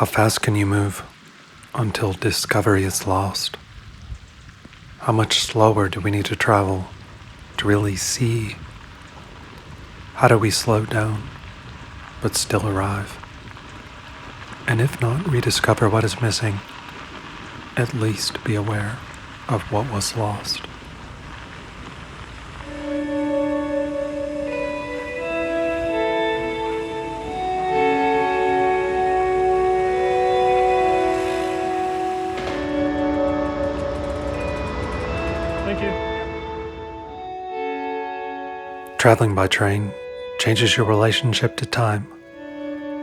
How fast can you move until discovery is lost? How much slower do we need to travel to really see? How do we slow down but still arrive? And if not rediscover what is missing, at least be aware of what was lost. Thank you. Traveling by train changes your relationship to time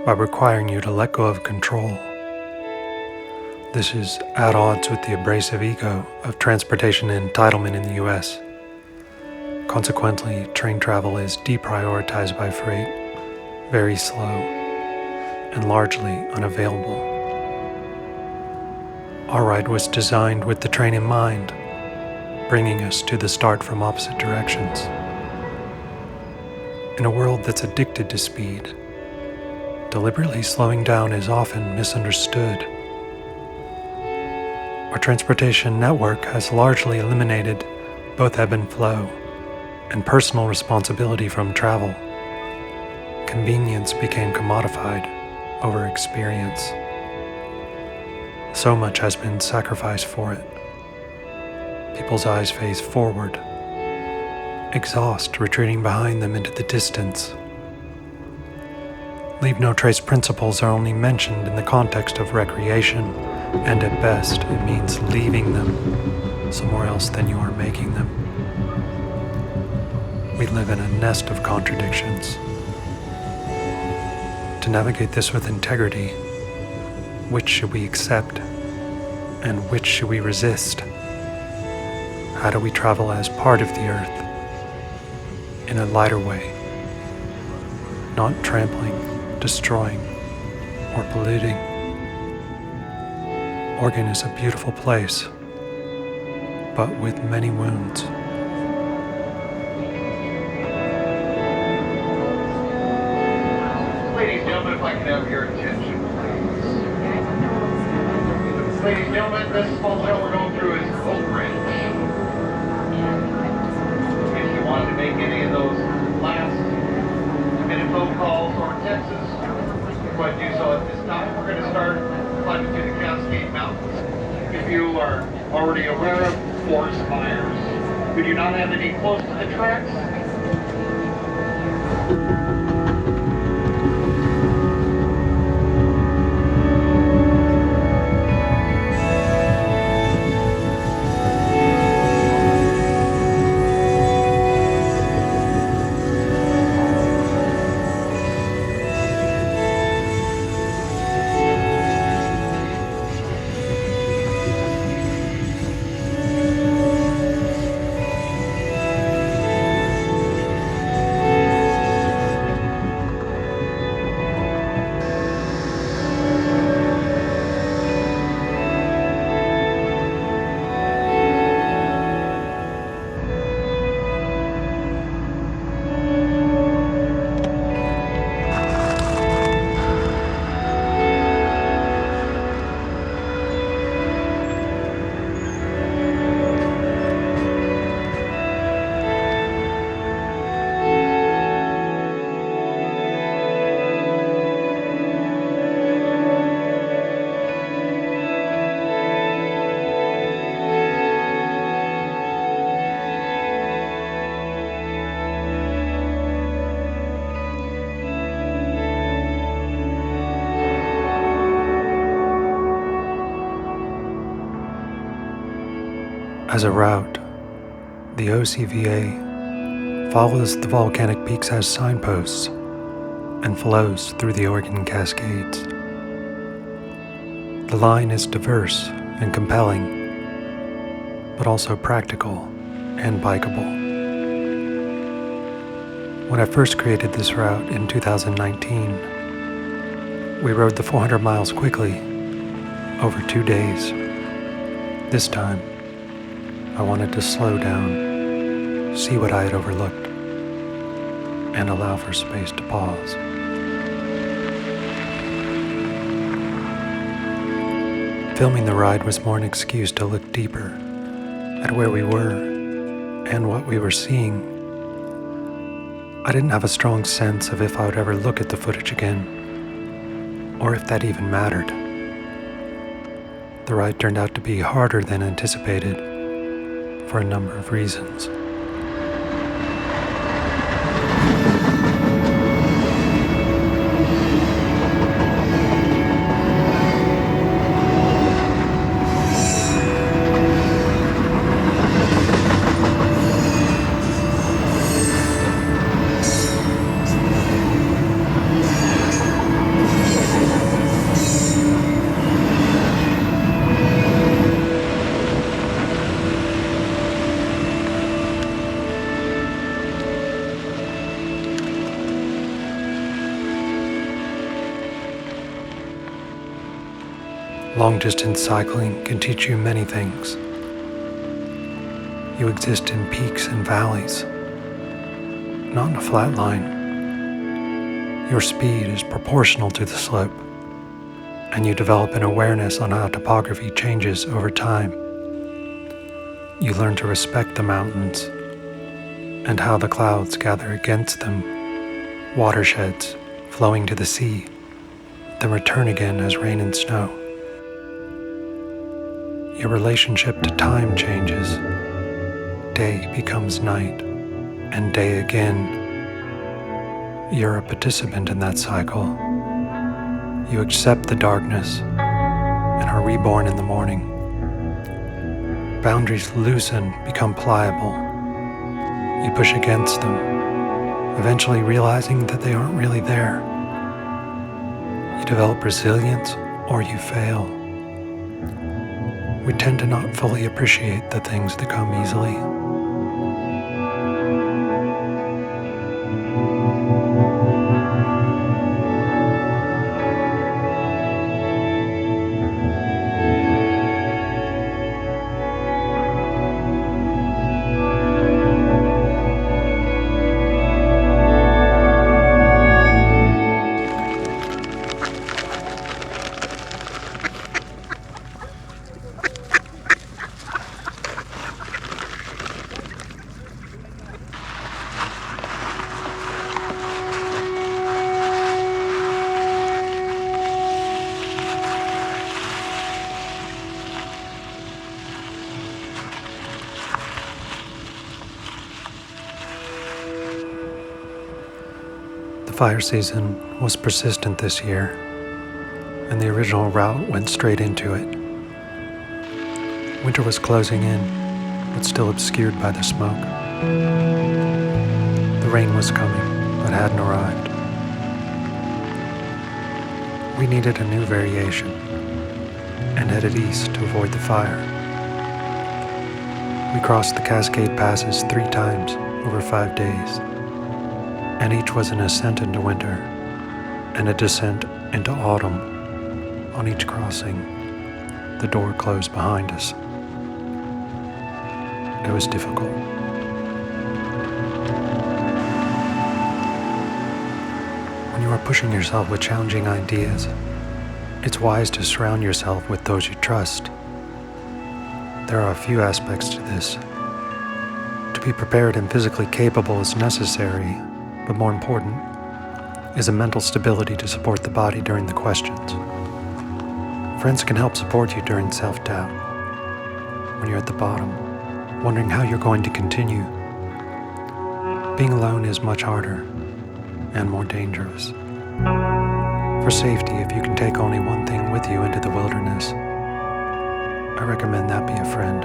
by requiring you to let go of control. This is at odds with the abrasive ego of transportation entitlement in the US. Consequently, train travel is deprioritized by freight, very slow, and largely unavailable. Our ride was designed with the train in mind, bringing us to the start from opposite directions. In a world that's addicted to speed, deliberately slowing down is often misunderstood. Our transportation network has largely eliminated both ebb and flow and personal responsibility from travel. Convenience became commodified over experience. So much has been sacrificed for it. People's eyes face forward, exhaust retreating behind them into the distance. Leave no trace principles are only mentioned in the context of recreation, and at best it means leaving them somewhere else than you are making them. We live in a nest of contradictions. To navigate this with integrity, which should we accept and which should we resist? How do we travel as part of the earth in a lighter way, not trampling, destroying, or polluting? Oregon is a beautiful place, but with many wounds. Ladies and gentlemen, if I can have your attention, please. Ladies and gentlemen, this small trail we're going through is Oak Ridge. If you wanted to make any of those last-minute phone calls or texts, go ahead and do so at this time. We're going to start climbing to the Cascade Mountains. If you are already aware of Forest Fires, we do not have any close to the tracks. As a route, the OCVA follows the volcanic peaks as signposts and flows through the Oregon Cascades. The line is diverse and compelling, but also practical and bikeable. When I first created this route in 2019, we rode the 400 miles quickly over 2 days. This time, I wanted to slow down, see what I had overlooked, and allow for space to pause. Filming the ride was more an excuse to look deeper at where we were and what we were seeing. I didn't have a strong sense of if I would ever look at the footage again, or if that even mattered. The ride turned out to be harder than anticipated for a number of reasons. Long-distance cycling can teach you many things. You exist in peaks and valleys, not in a flat line. Your speed is proportional to the slope, and you develop an awareness on how topography changes over time. You learn to respect the mountains and how the clouds gather against them, watersheds flowing to the sea, then return again as rain and snow. Your relationship to time changes. Day becomes night, and day again. You're a participant in that cycle. You accept the darkness and are reborn in the morning. Boundaries loosen, become pliable. You push against them, eventually realizing that they aren't really there. You develop resilience or you fail. We tend to not fully appreciate the things that come easily. The fire season was persistent this year, and the original route went straight into it. Winter was closing in, but still obscured by the smoke. The rain was coming, but hadn't arrived. We needed a new variation, and headed east to avoid the fire. We crossed the Cascade Passes 3 times over 5 days, and each was an ascent into winter and a descent into autumn. On each crossing, the door closed behind us. It was difficult. When you are pushing yourself with challenging ideas, it's wise to surround yourself with those you trust. There are a few aspects to this. To be prepared and physically capable is necessary, but more important is a mental stability to support the body during the questions. Friends can help support you during self-doubt. When you're at the bottom, wondering how you're going to continue. Being alone is much harder and more dangerous. For safety, if you can take only one thing with you into the wilderness, I recommend that be a friend.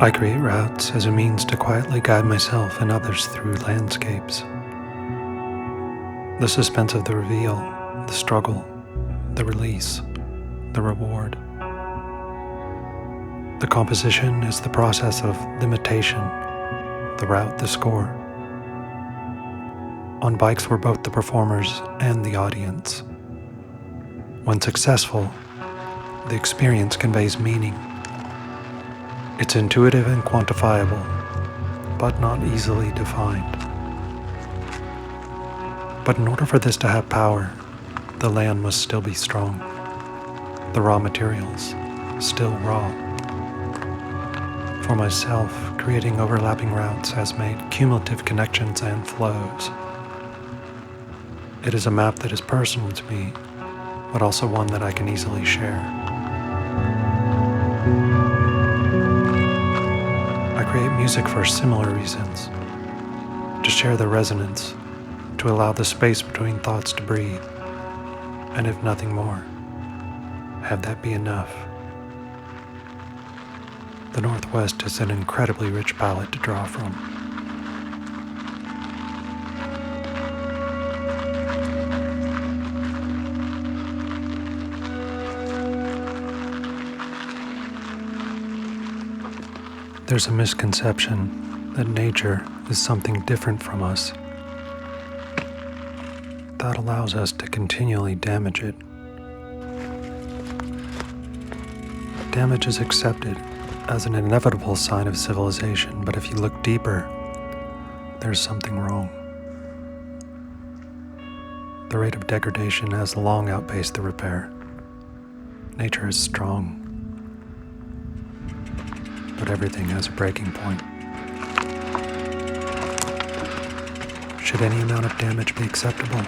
I create routes as a means to quietly guide myself and others through landscapes. The suspense of the reveal, the struggle, the release, the reward. The composition is the process of limitation, the route, the score. On bikes, we're both the performers and the audience. When successful, the experience conveys meaning. It's intuitive and quantifiable, but not easily defined. But in order for this to have power, the land must still be strong, the raw materials still raw. For myself, creating overlapping routes has made cumulative connections and flows. It is a map that is personal to me, but also one that I can easily share. I create music for similar reasons, to share the resonance, to allow the space between thoughts to breathe, and if nothing more, have that be enough. The Northwest is an incredibly rich palette to draw from. There's a misconception that nature is something different from us. That allows us to continually damage it. Damage is accepted as an inevitable sign of civilization, but if you look deeper, there's something wrong. The rate of degradation has long outpaced the repair. Nature is strong, but everything has a breaking point. Should any amount of damage be acceptable?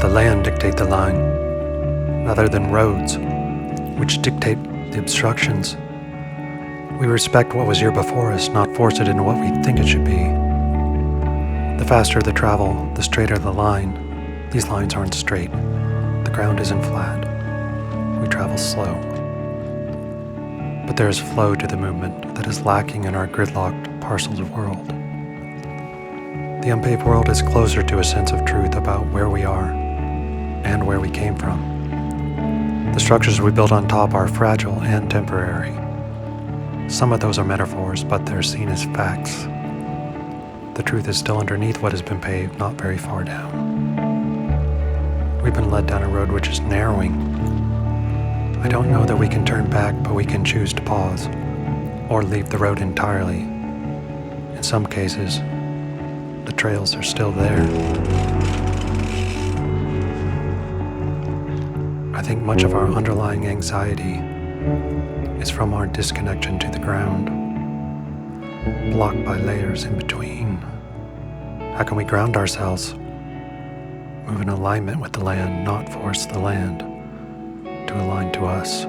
The land dictate the line, rather than roads, which dictate the obstructions. We respect what was here before us, not force it into what we think it should be. The faster the travel, the straighter the line. These lines aren't straight. The ground isn't flat. We travel slow. But there is flow to the movement that is lacking in our gridlocked, parceled world. The unpaved world is closer to a sense of truth about where we are and where we came from. The structures we build on top are fragile and temporary. Some of those are metaphors, but they're seen as facts. The truth is still underneath what has been paved, not very far down. We've been led down a road which is narrowing. I don't know that we can turn back, but we can choose to pause or leave the road entirely. In some cases, the trails are still there. I think much of our underlying anxiety is from our disconnection to the ground, blocked by layers in between. How can we ground ourselves? Move in alignment with the land, not force the land to align to us.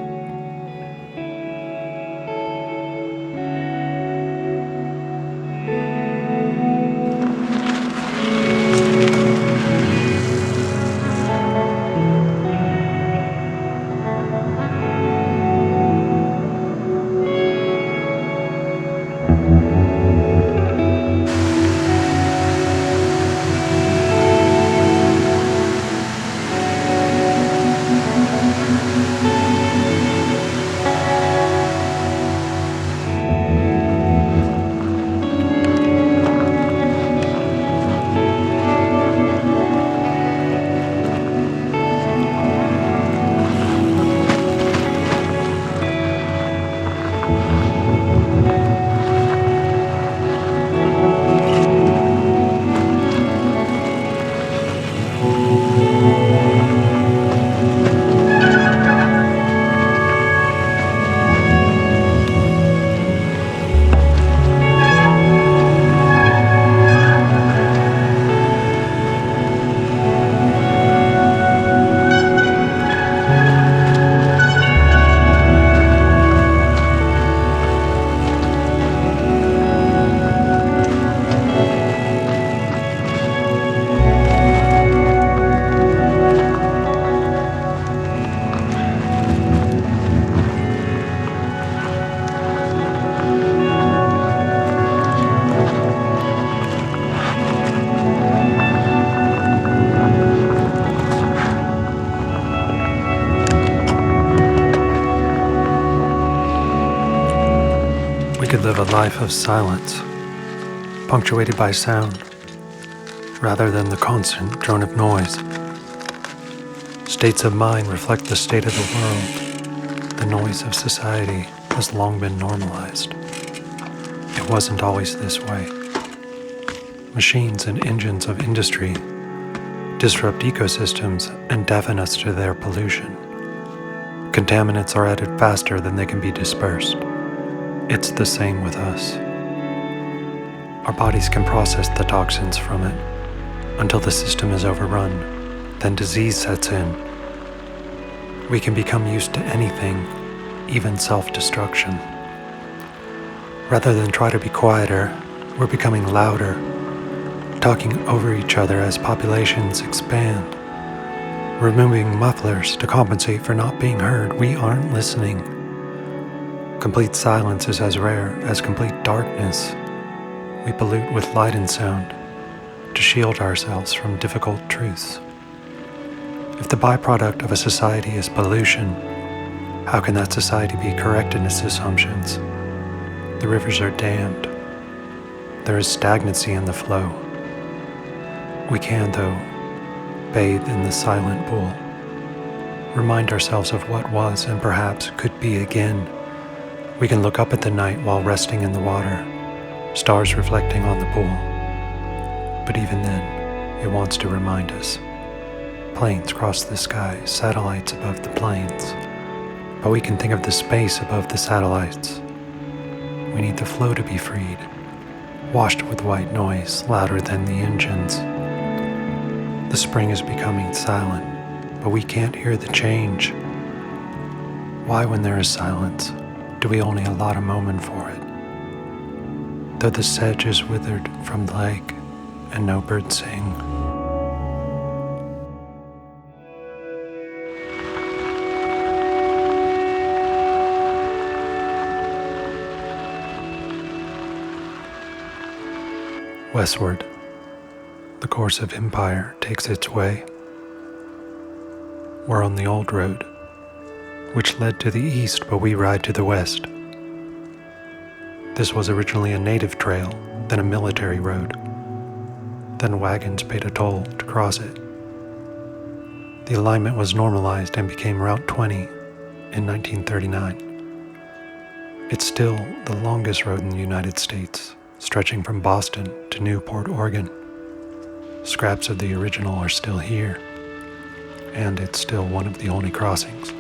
could live a life of silence, punctuated by sound, rather than the constant drone of noise. States of mind reflect the state of the world. The noise of society has long been normalized. It wasn't always this way. Machines and engines of industry disrupt ecosystems and deafen us to their pollution. Contaminants are added faster than they can be dispersed. It's the same with us. Our bodies can process the toxins from it until the system is overrun. Then disease sets in. We can become used to anything, even self-destruction. Rather than try to be quieter, we're becoming louder, talking over each other as populations expand, removing mufflers to compensate for not being heard. We aren't listening. Complete silence is as rare as complete darkness. We pollute with light and sound to shield ourselves from difficult truths. If the byproduct of a society is pollution, how can that society be correct in its assumptions? The rivers are dammed. There is stagnancy in the flow. We can, though, bathe in the silent pool, remind ourselves of what was and perhaps could be again. We can look up at the night while resting in the water, stars reflecting on the pool. But even then, it wants to remind us. Planes cross the sky, satellites above the planes. But we can think of the space above the satellites. We need the flow to be freed, washed with white noise, louder than the engines. The spring is becoming silent, but we can't hear the change. Why, when there is silence, do we only allot a moment for it? Though the sedge is withered from the lake and no birds sing. Westward, the course of empire takes its way. We're on the old road, which led to the east, but we ride to the west. This was originally a native trail, then a military road. Then wagons paid a toll to cross it. The alignment was normalized and became Route 20 in 1939. It's still the longest road in the United States, stretching from Boston to Newport, Oregon. Scraps of the original are still here, and it's still one of the only crossings.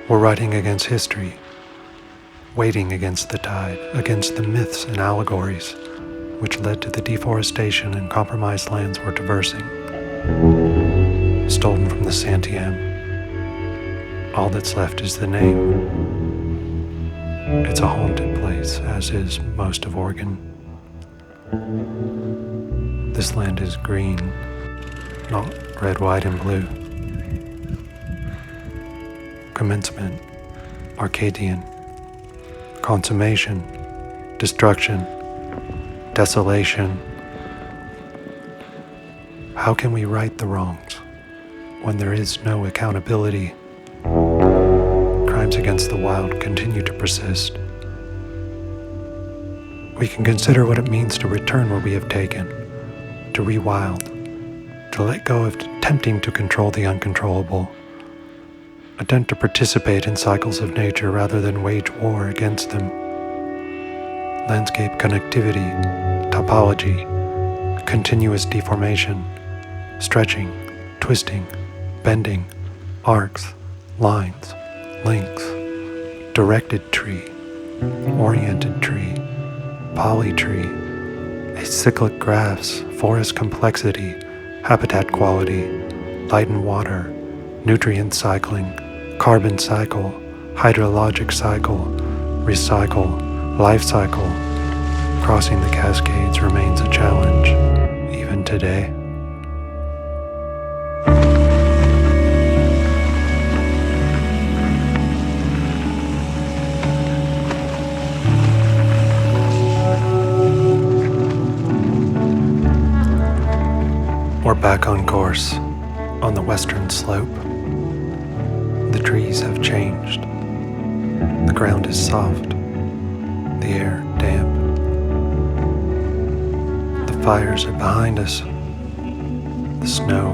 We're riding against history, wading against the tide, against the myths and allegories which led to the deforestation and compromised lands we're traversing. Stolen from the Santiam, all that's left is the name. It's a haunted place, as is most of Oregon. This land is green, not red, white, and blue. Commencement, Arcadian. Consummation, destruction, desolation. How can we right the wrongs when there is no accountability? Crimes against the wild continue to persist. We can consider what it means to return what we have taken, to rewild, to let go of attempting to control the uncontrollable, attempt to participate in cycles of nature rather than wage war against them. Landscape connectivity, topology, continuous deformation, stretching, twisting, bending, arcs, lines, links, directed tree, oriented tree, polytree, acyclic graphs, forest complexity, habitat quality, light and water, nutrient cycling, carbon cycle, hydrologic cycle, recycle, life cycle. Crossing the Cascades remains a challenge, even today. We're back on course, on the western slope. The trees have changed. The ground is soft, the air damp. The fires are behind us. The snow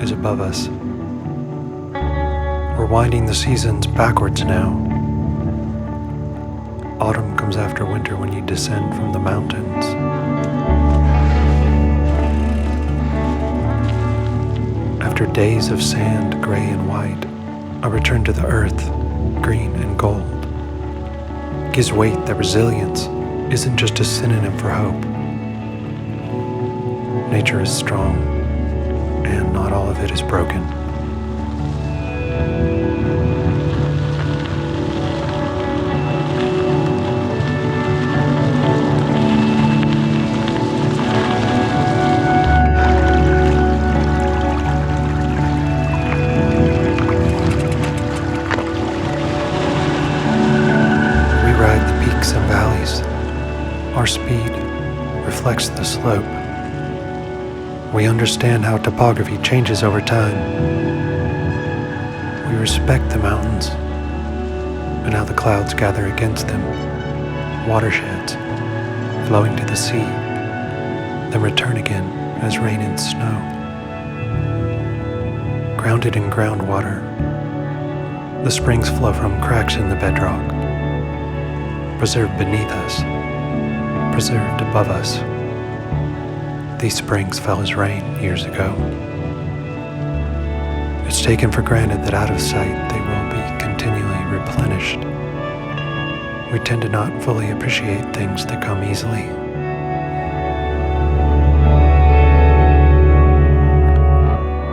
is above us. We're winding the seasons backwards now. Autumn comes after winter when you descend from the mountains. After days of sand, gray and white, a return to the earth, green and gold, gives weight that resilience isn't just a synonym for hope. Nature is strong, and not all of it is broken. And valleys. Our speed reflects the slope. We understand how topography changes over time. We respect the mountains and how the clouds gather against them, watersheds flowing to the sea, then return again as rain and snow. Grounded in groundwater, the springs flow from cracks in the bedrock, preserved beneath us, preserved above us. These springs fell as rain years ago. It's taken for granted that out of sight they will be continually replenished. We tend to not fully appreciate things that come easily.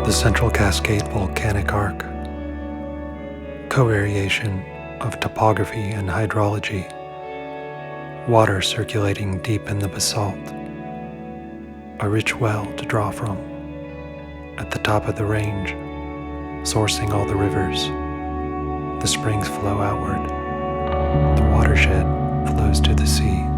The Central Cascade volcanic arc, co-variation of topography and hydrology, water circulating deep in the basalt, a rich well to draw from. At the top of the range, sourcing all the rivers, the springs flow outward. The watershed flows to the sea.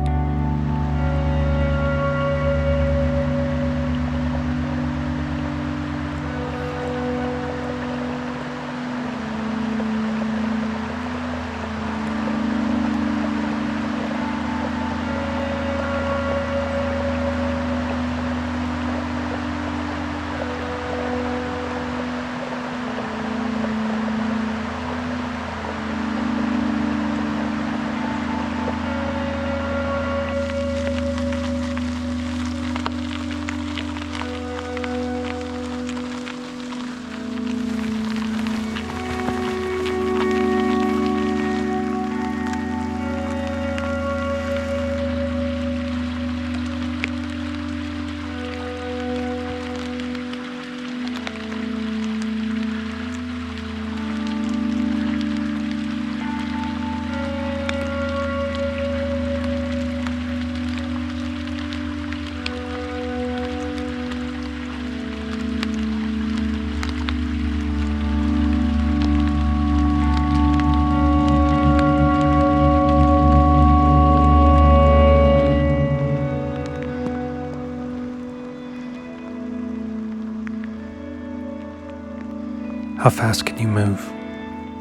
How fast can you move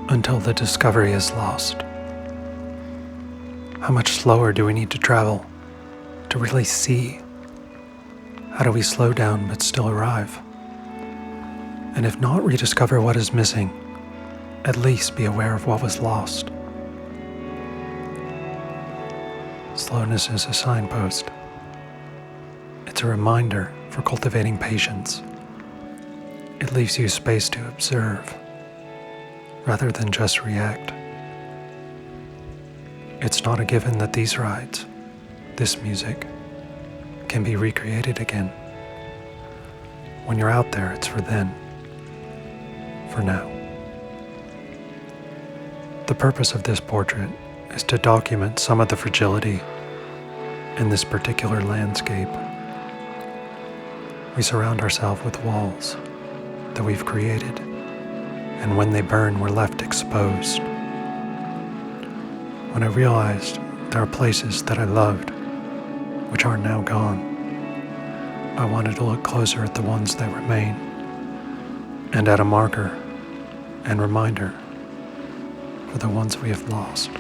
until the discovery is lost? How much slower do we need to travel to really see? How do we slow down but still arrive? And if not rediscover what is missing, at least be aware of what was lost. Slowness is a signpost. It's a reminder for cultivating patience. It leaves you space to observe, rather than just react. It's not a given that these rides, this music, can be recreated again. When you're out there, it's for then, for now. The purpose of this portrait is to document some of the fragility in this particular landscape. We surround ourselves with walls that we've created, and when they burn, we're left exposed. When I realized there are places that I loved, which are now gone, I wanted to look closer at the ones that remain, and at a marker and reminder for the ones we have lost.